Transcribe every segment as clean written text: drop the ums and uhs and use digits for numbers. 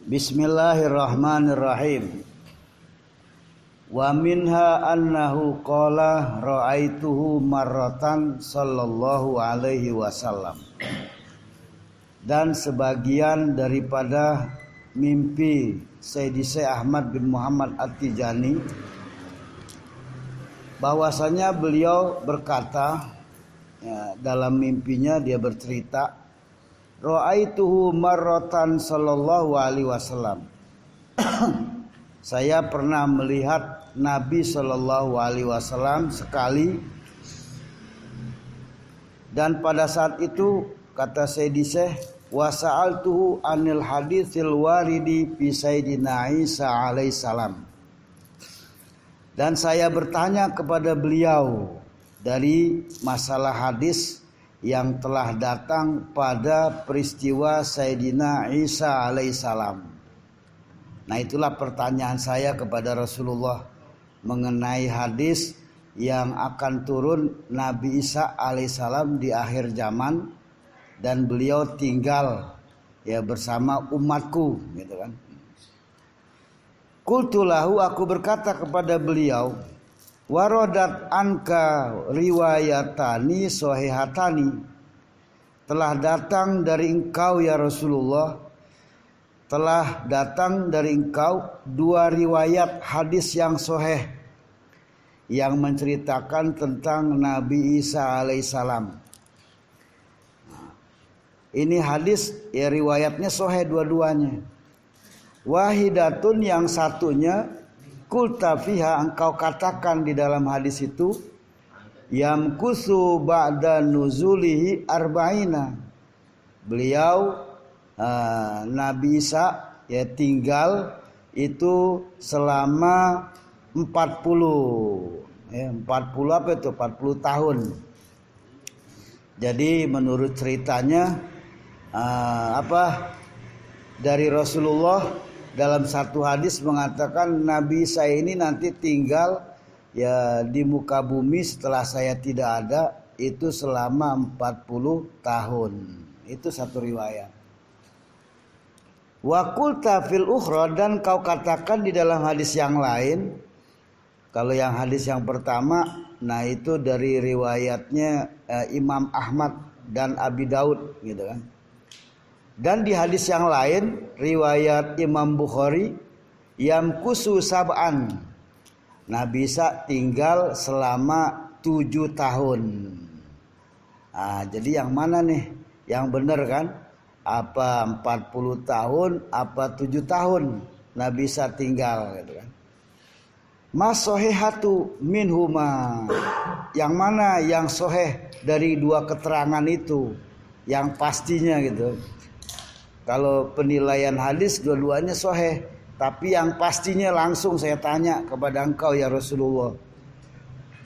Bismillahirrahmanirrahim. Wa minha annahu qala ra'aituhu marratan sallallahu alaihi wasallam. Dan sebagian daripada mimpi Sayyidi Syekh Ahmad bin Muhammad At-Tijani, bahwasanya beliau berkata, dalam mimpinya dia bercerita, ra'aituhu marratan sallallahu alaihi wasallam. Saya pernah melihat Nabi sallallahu alaihi wasallam sekali, dan pada saat itu kata Sayyidi Syekh, wa sa'altuhu anil haditsil waridi fi Sayyidina Isa alaihi salam. Dan saya bertanya kepada beliau dari masalah hadis yang telah datang pada peristiwa Sayyidina Isa alaihissalam. Nah, itulah pertanyaan saya kepada Rasulullah mengenai hadis yang akan turun Nabi Isa alaihissalam di akhir zaman dan beliau tinggal bersama umatku, gitu kan. Qultu lahu, aku berkata kepada beliau, waradat anka riwayatani sahihatani, telah datang dari engkau ya Rasulullah, telah datang dari engkau dua riwayat hadis yang sahih yang menceritakan tentang Nabi Isa alaihissalam. Ini hadis riwayatnya sahih dua-duanya. Wahidatun, yang satunya, kulta fiha, engkau katakan di dalam hadis itu, yamkusu ba'da nuzulihi arba'ina, beliau Nabi Isa tinggal itu selama 40 apa itu, 40 tahun. Jadi menurut ceritanya dari Rasulullah dalam satu hadis mengatakan Nabi saya ini nanti tinggal di muka bumi setelah saya tidak ada itu selama 40 tahun. Itu satu riwayat. Wa qulta fil ukhra, dan kau katakan di dalam hadis yang lain. Kalau yang hadis yang pertama, nah itu dari riwayatnya Imam Ahmad dan Abi Daud, gitu kan. Dan di hadis yang lain riwayat Imam Bukhari, yamkusu sab'an, Nabi Isa tinggal selama 7 tahun. Jadi yang mana nih yang benar kan? Apa 40 tahun, apa 7 tahun Nabi Isa tinggal, gitu kan. Mas sohehatu minhuma, yang mana yang soheh dari dua keterangan itu, yang pastinya gitu. Kalau penilaian hadis dua-duanya sahih, tapi yang pastinya langsung saya tanya kepada engkau ya Rasulullah.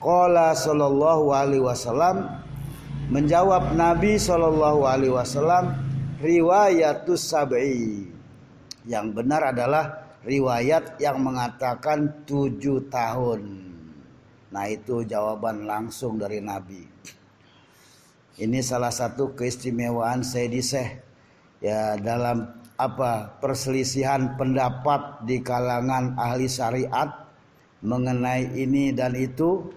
Qala sallallahu alaihi wasallam, menjawab Nabi sallallahu alaihi wasallam, riwayatus sab'i, yang benar adalah riwayat yang mengatakan 7 tahun. Nah, itu jawaban langsung dari Nabi. Ini salah satu keistimewaan Sayyidi Syekh dalam perselisihan pendapat di kalangan ahli syariat mengenai ini dan itu.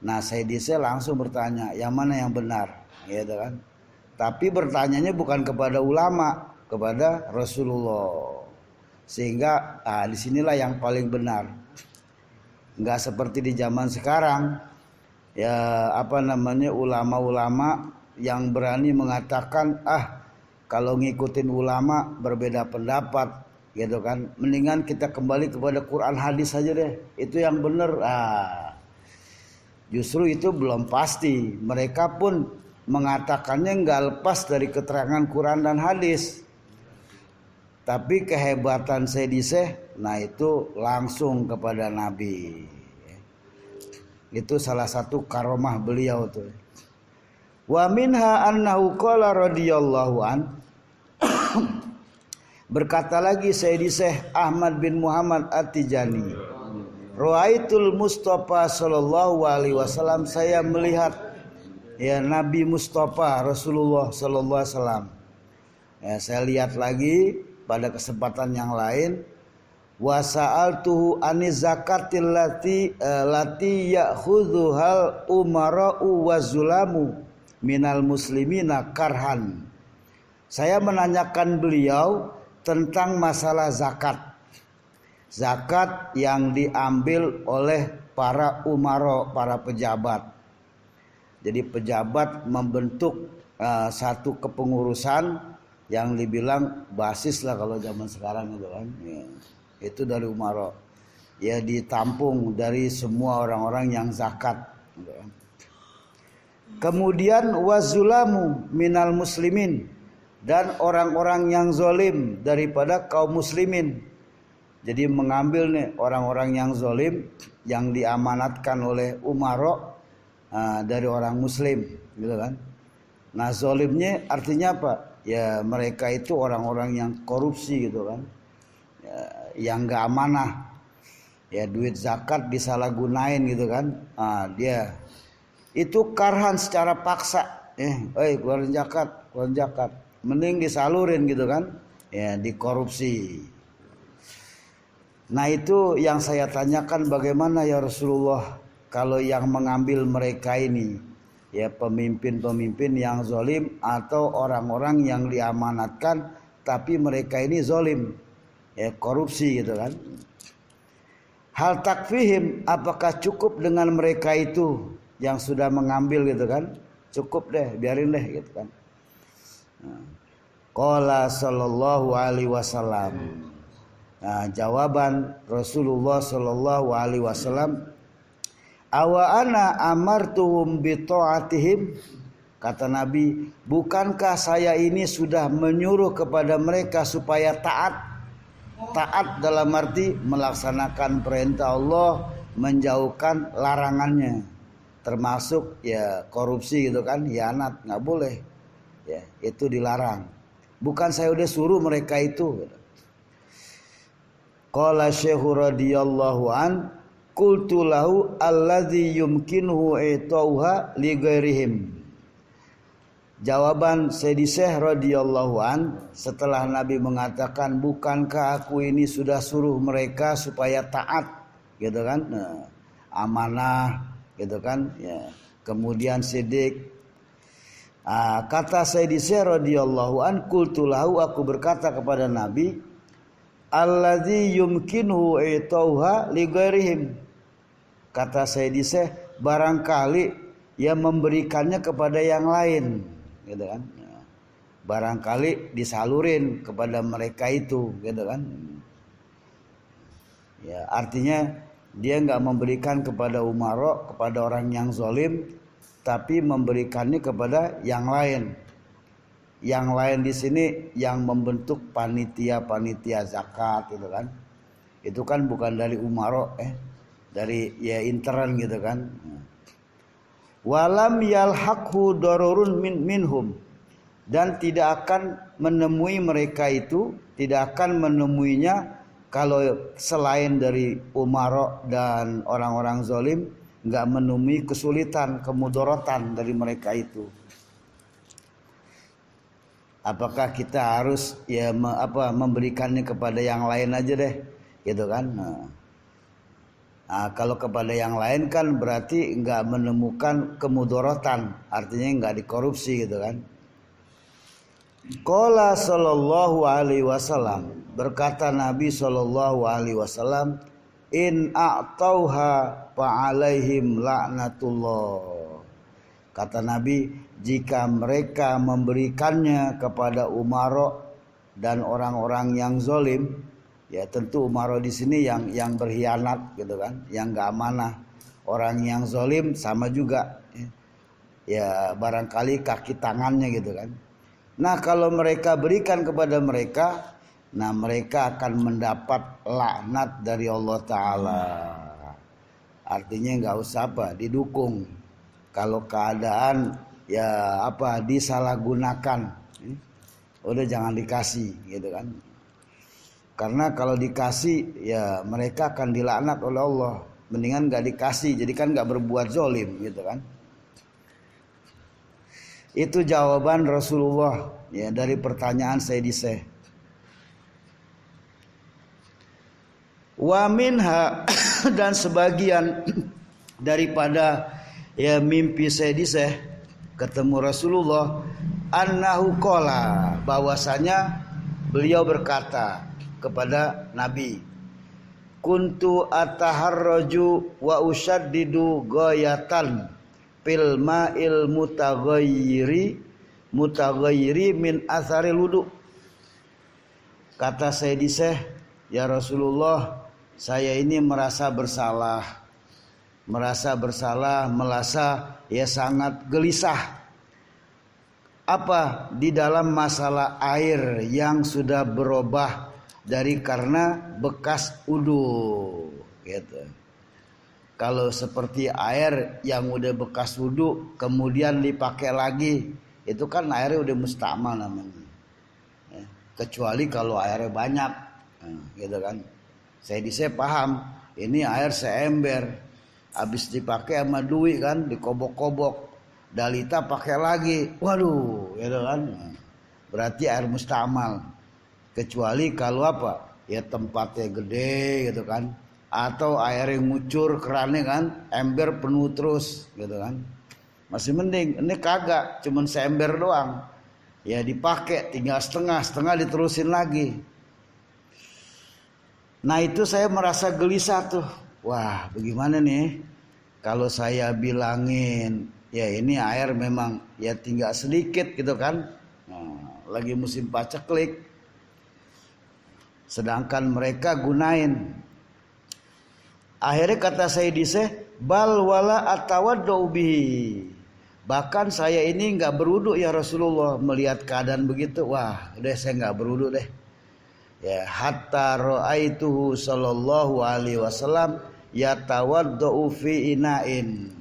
Nah, Sayyidi Syekh langsung bertanya yang mana yang benar, gitu kan. Tapi bertanyanya bukan kepada ulama, kepada Rasulullah. Sehingga disinilah yang paling benar. Enggak seperti di zaman sekarang, ulama-ulama yang berani mengatakan kalau ngikutin ulama berbeda pendapat, gitu kan, mendingan kita kembali kepada Quran hadis saja deh, itu yang benar. Justru itu belum pasti. Mereka pun mengatakannya nggak lepas dari keterangan Quran dan hadis. Tapi kehebatan Sayyidi Syekh, nah itu langsung kepada Nabi. Itu salah satu karomah beliau tuh. Wa minha annahu qala radhiyallahu an, berkata lagi Sayyidi Syekh Ahmad bin Muhammad At-Tijani, Ra'aitul Mustafa sallallahu alaihi wasallam, saya melihat Nabi Mustafa Rasulullah sallallahu alaihi wasallam. Saya lihat lagi pada kesempatan yang lain, wa sa'altuhu aniz zakatil lati ya'khudhuhal umara'u wazulamu minal muslimina karhan. Saya menanyakan beliau tentang masalah zakat. Zakat yang diambil oleh para umara, para pejabat. Jadi pejabat membentuk satu kepengurusan yang dibilang basis lah kalau zaman sekarang itu kan. Ya, itu dari umara. Ya ditampung dari semua orang-orang yang zakat. Gitu kan. Kemudian wazulamu minal muslimin, dan orang-orang yang zolim daripada kaum muslimin. Jadi mengambil nih orang-orang yang zolim yang diamanatkan oleh umara dari orang muslim, gitu kan. Nah zolimnya artinya apa? Ya mereka itu orang-orang yang korupsi gitu kan, ya, yang gak amanah. Ya duit zakat disalahgunain gitu kan. Dia itu karhan secara paksa. Keluarin zakat. Mending disalurin gitu kan. Ya dikorupsi. Nah itu yang saya tanyakan, bagaimana ya Rasulullah kalau yang mengambil mereka ini, ya pemimpin-pemimpin yang zalim atau orang-orang yang diamanatkan tapi mereka ini zalim, ya korupsi gitu kan. Hal takfihim, apakah cukup dengan mereka itu yang sudah mengambil gitu kan? Cukup deh, biarin deh gitu kan. Qala sallallahu alaihi wasallam. Nah, jawaban Rasulullah sallallahu alaihi wasallam, awa ana amartuhum bi ta'atihim. Kata Nabi, bukankah saya ini sudah menyuruh kepada mereka supaya taat? Taat dalam arti melaksanakan perintah Allah, menjauhkan larangannya. Termasuk ya korupsi gitu kan, hianat nggak boleh. Ya, itu dilarang. Bukan saya udah suruh mereka itu. Qala Syekhu radhiyallahu an, qultu lahu alladzi yumkinuhu itauha li ghairihim. Jawaban Sayyidi Syekh radhiyallahu an, setelah Nabi mengatakan bukankah aku ini sudah suruh mereka supaya taat gitu kan, amanah gitu kan, ya. Kemudian sidik. Kata Sayyidi Syekh radhiyallahu an, qultu lahu, aku berkata kepada Nabi, alladzi yumkinuhu itauha li ghairihim. Kata Sayyidi Syekh, barangkali ia memberikannya kepada yang lain, gitu kan. Barangkali disalurin kepada mereka itu, gitu kan. Ya, artinya dia enggak memberikan kepada umara, kepada orang yang zalim, tapi memberikannya kepada yang lain. Yang lain di sini yang membentuk panitia zakat gitu kan. Itu kan bukan dari umara, dari ya intern gitu kan. Walam yalhaqhu darurun minhum, dan tidak akan menemui mereka itu, tidak akan menemuinya kalau selain dari umara dan orang-orang zalim, enggak menemui kesulitan, kemudorotan dari mereka itu. Apakah kita harus ya memberikannya kepada yang lain aja deh, gitu kan? Nah, kalau kepada yang lain kan berarti enggak menemukan kemudorotan, artinya enggak dikorupsi gitu kan? Qala sallallahu alaihi wasallam, berkata Nabi sallallahu alaihi wasallam, in a'tauha fa'alaihim la'natullah. Kata Nabi, jika mereka memberikannya kepada umara dan orang-orang yang zalim, ya tentu umara di sini yang berkhianat gitu kan, yang enggak amanah. Orang yang zalim sama juga, ya barangkali kaki tangannya gitu kan. Nah kalau mereka berikan kepada mereka, nah mereka akan mendapat laknat dari Allah Ta'ala. Artinya enggak usah didukung. Kalau keadaan ya disalahgunakan, udah jangan dikasih gitu kan. Karena kalau dikasih ya mereka akan dilaknat oleh Allah. Mendingan gak dikasih, jadi kan gak berbuat zalim gitu kan. Itu jawaban Rasulullah ya dari pertanyaan Sayyidi Syekh. Wa minha dan sebagian daripada ya mimpi Sayyidiseh ketemu Rasulullah, annahu qala, bahwasanya beliau berkata kepada Nabi, kuntu ataharraju wa usyaddidu ghayatan fil ma'il mutaghayyiri min athari wudu. Kata Sayyidiseh, ya Rasulullah, saya ini merasa bersalah, merasa ya sangat gelisah. Apa? Di dalam masalah air yang sudah berubah dari karena bekas wudu gitu. Kalau seperti air yang udah bekas wudu kemudian dipakai lagi, itu kan airnya udah mustamal namanya ya. Kecuali kalau airnya banyak gitu kan. Saya paham, ini air seember, habis dipakai sama Dwi kan, dikobok-kobok, Dalita pakai lagi, waduh gitu kan, berarti air mustamal. Kecuali kalau apa, ya tempatnya gede gitu kan, atau air yang ngucur kerannya kan, ember penuh terus gitu kan, masih mending. Ini kagak, cuman seember doang, ya dipakai tinggal setengah diterusin lagi. Nah itu saya merasa gelisah tuh, wah bagaimana nih kalau saya bilangin ya ini air memang ya tinggal sedikit gitu kan, lagi musim paceklik, sedangkan mereka gunain. Akhirnya kata Sayyidiseh, bal wala atawaddu bihi, bahkan saya ini nggak berwudu ya Rasulullah. Melihat keadaan begitu, wah udah saya nggak berwudu deh ya, hatta ra'aituhu sallallahu alaihi wasallam yatawaddu fi ina'in.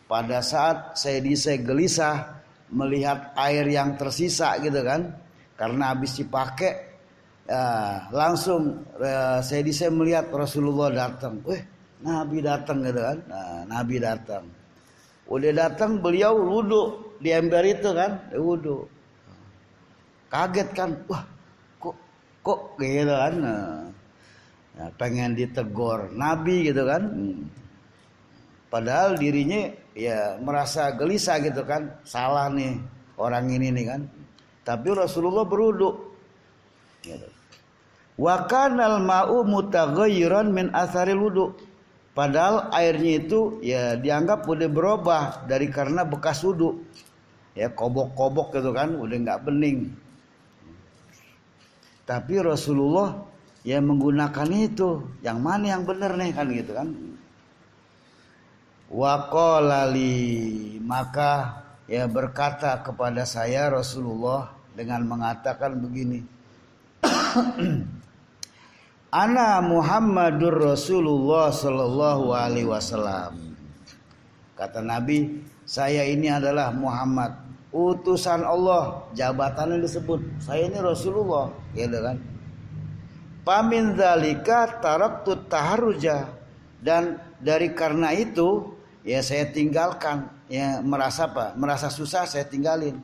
Pada saat Sayyidiseh gelisah melihat air yang tersisa gitu kan, karena habis dipakai, langsung Sayyidiseh melihat Rasulullah datang. Nabi datang gitu kan. Nabi datang. Udah datang beliau wudu di ember itu kan, wudu. Kaget kan, wah kok gitu kan. Pengen ditegur Nabi gitu kan. Padahal dirinya ya merasa gelisah gitu kan, salah nih orang ini nih kan. Tapi Rasulullah berwudu. Gitu. Wa kanal ma'u mutaghayyiran min atharil wudu. Padahal airnya itu ya dianggap udah berubah dari karena bekas wudu. Ya kobok-kobok gitu kan, udah enggak bening. Tapi Rasulullah ya menggunakan itu. Yang mana yang benar nih kan gitu kan. Wa qala li, maka ya berkata kepada saya Rasulullah dengan mengatakan begini, ana Muhammadur Rasulullah sallallahu alaihi wasallam. Kata Nabi, saya ini adalah Muhammad, utusan Allah, jabatannya disebut, saya ini Rasulullah, gitu kan. Pamin dzalika taraktu taharruja, dan dari karena itu ya saya tinggalkan, ya merasa apa? Merasa susah saya tinggalin.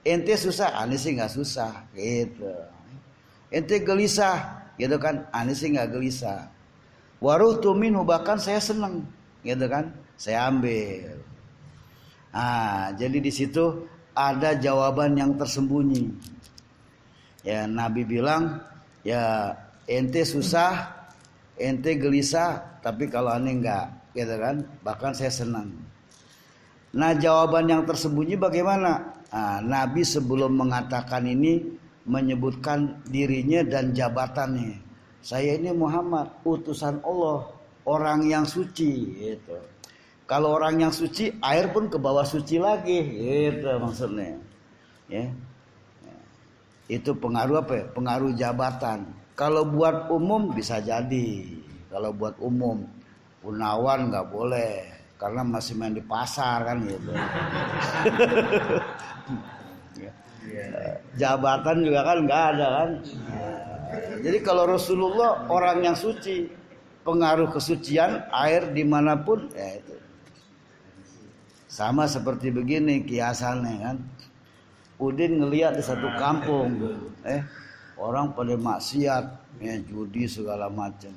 Ente susah, ane sih nggak susah, gitu. Ente gelisah, gitu kan? Ane sih nggak gelisah. Waruhtu minhu, bahkan saya senang, gitu kan? Saya ambil. Jadi di situ ada jawaban yang tersembunyi. Ya Nabi bilang, ya ente susah, ente gelisah, tapi kalau ane enggak, gitu kan? Bahkan saya senang. Nah jawaban yang tersembunyi bagaimana? Nabi sebelum mengatakan ini menyebutkan dirinya dan jabatannya. Saya ini Muhammad, utusan Allah, orang yang suci, gitu. Kalau orang yang suci, air pun ke bawah suci lagi, gitu maksudnya. Ya. Itu pengaruh apa ya? Pengaruh jabatan. Kalau buat umum bisa jadi. Kalau buat umum, Gunawan nggak boleh karena masih main di pasar kan gitu. Jabatan juga kan nggak ada kan. Jadi kalau Rasulullah orang yang suci, pengaruh kesucian air dimanapun, ya itu. Sama seperti begini kiasannya kan. Udin ngelihat di satu kampung, orang pada maksiat, ya, judi segala macam.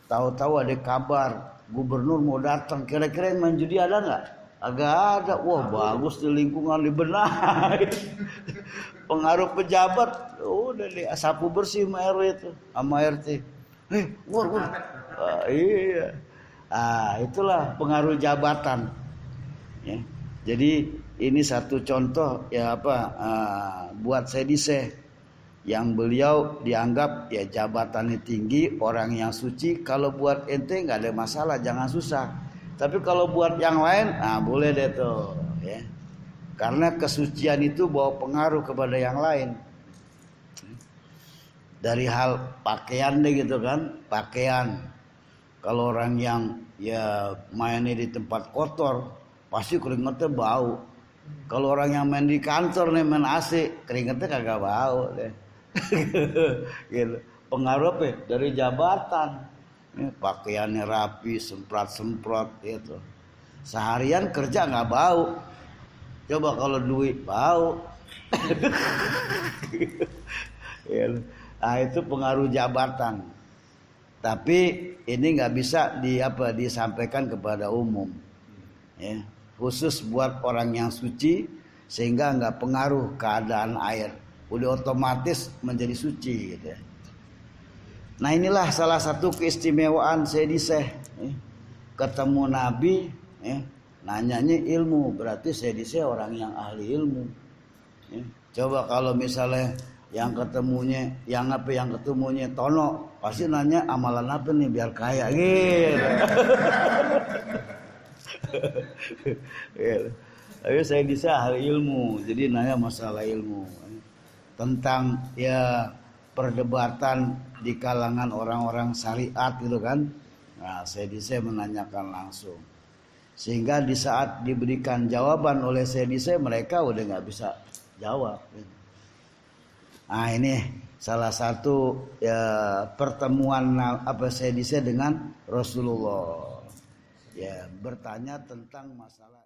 Tahu-tahu ada kabar gubernur mau datang, kira-kira yang main judi ada nggak? Agak ada. Wah bagus di lingkungan dibenahi. Pengaruh pejabat udah deh sapu bersih sama RW itu sama RT. Wah. Iya. Itulah pengaruh jabatan. Ya. Jadi ini satu contoh ya buat Sedise yang beliau dianggap ya jabatannya tinggi, orang yang suci. Kalau buat ente nggak ada masalah, jangan susah. Tapi kalau buat yang lain, boleh deh tuh, ya. Karena kesucian itu bawa pengaruh kepada yang lain. Dari hal pakaian deh gitu kan, pakaian. Kalau orang yang ya mainnya di tempat kotor, pasti keringetnya bau. Kalau orang yang main di kantor nih main AC, keringetnya kagak bau deh. Gitu. Pengaruh apa? Dari jabatan. Ini pakaiannya rapi, semprot gitu. Seharian kerja nggak bau. Coba kalau duit bau. Itu pengaruh jabatan. Tapi ini nggak bisa disampaikan kepada umum. Ya. Khusus buat orang yang suci sehingga nggak pengaruh keadaan air. Udah otomatis menjadi suci gitu ya. Nah inilah salah satu keistimewaan Sediseh. Ketemu Nabi, nanyanya ilmu, berarti Sediseh orang yang ahli ilmu. Coba kalau misalnya yang ketemunya Tono, pasti nanya amalan apa nih biar kaya gitu. Tapi Sediseh ahli ilmu, jadi nanya masalah ilmu. Tentang ya perdebatan di kalangan orang-orang syariat gitu kan. Nah, Sediseh menanyakan langsung. Sehingga di saat diberikan jawaban oleh Sediseh mereka udah nggak bisa jawab. Nah, ini salah satu ya pertemuan Sediseh dengan Rasulullah. Ya, bertanya tentang masalah